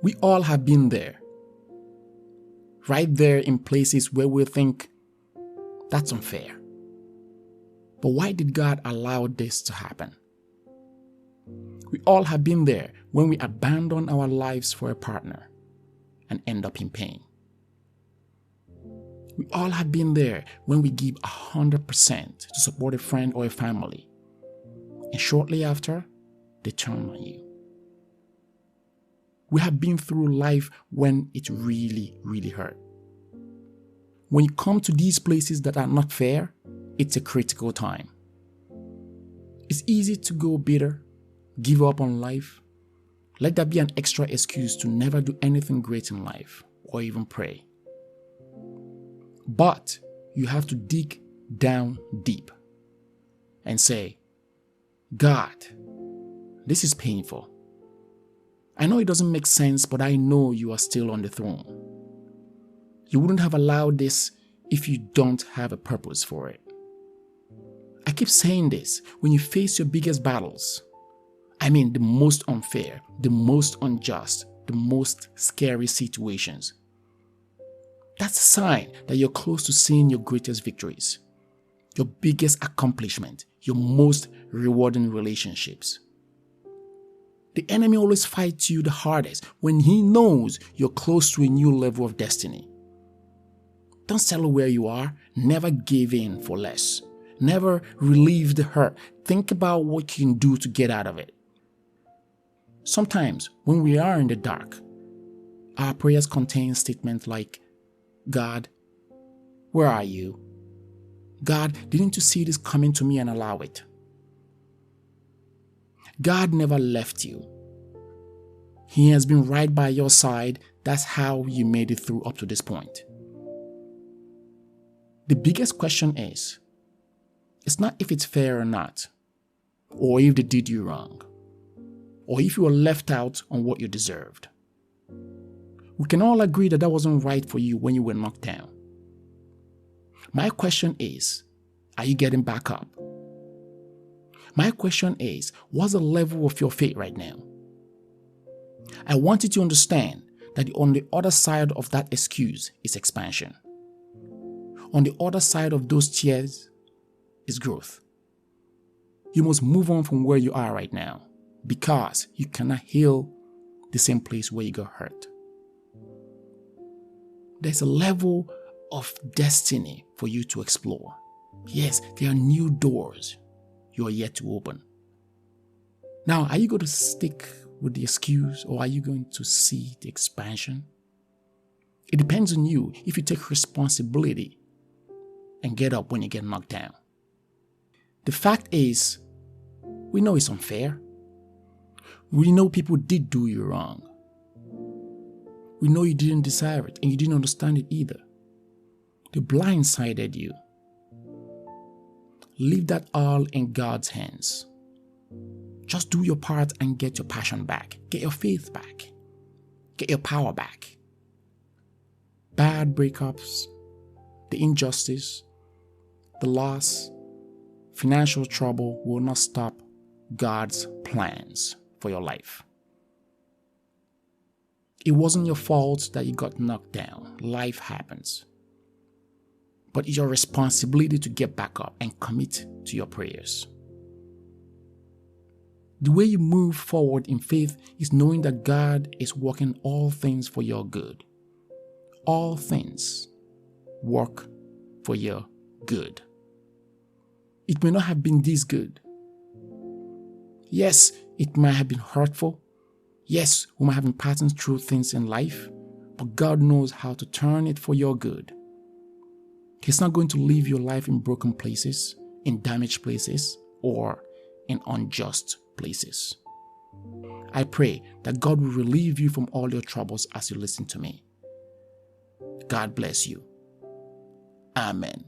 We all have been there. Right there in places where we think, that's unfair. But why did God allow this to happen? We all have been there when we abandon our lives for a partner and end up in pain. We all have been there when we give 100% to support a friend or a family, and shortly after, they turn on you. We have been through life when it really, really hurt. When you come to these places that are not fair, it's a critical time. It's easy to go bitter, give up on life. Let that be an extra excuse to never do anything great in life or even pray. But you have to dig down deep and say, God, this is painful. I know it doesn't make sense, but I know you are still on the throne. You wouldn't have allowed this if you don't have a purpose for it. I keep saying this, when you face your biggest battles, I mean the most unfair, the most unjust, the most scary situations, that's a sign that you're close to seeing your greatest victories, your biggest accomplishment, your most rewarding relationships. The enemy always fights you the hardest when he knows you're close to a new level of destiny. Don't settle where you are. Never give in for less. Never relieve the hurt. Think about what you can do to get out of it. Sometimes when we are in the dark, our prayers contain statements like, God, where are you? God, didn't you see this coming to me and allow it? God never left you. He has been right by your side. That's how you made it through up to this point. The biggest question is, it's not if it's fair or not, or if they did you wrong, or if you were left out on what you deserved. We can all agree that that wasn't right for you when you were knocked down. My question is, are you getting back up? My question is, what's the level of your faith right now? I want you to understand that on the other side of that excuse is expansion. On the other side of those tears is growth. You must move on from where you are right now because you cannot heal the same place where you got hurt. There's a level of destiny for you to explore. Yes, there are new doors you are yet to open. Now, are you going to stick with the excuse or are you going to see the expansion? It depends on you if you take responsibility and get up when you get knocked down. The fact is, we know it's unfair. We know people did do you wrong. We know you didn't deserve it and you didn't understand it either. They blindsided you. Leave that all in God's hands. Just do your part and get your passion back. Get your faith back. Get your power back. Bad breakups, the injustice, the loss, financial trouble will not stop God's plans for your life. It wasn't your fault that you got knocked down. Life happens. But it's your responsibility to get back up and commit to your prayers. The way you move forward in faith is knowing that God is working all things for your good. All things work for your good. It may not have been this good. Yes, it might have been hurtful. Yes, we might have been passing through things in life, but God knows how to turn it for your good. He's not going to leave your life in broken places, in damaged places, or in unjust places. I pray that God will relieve you from all your troubles as you listen to me. God bless you. Amen.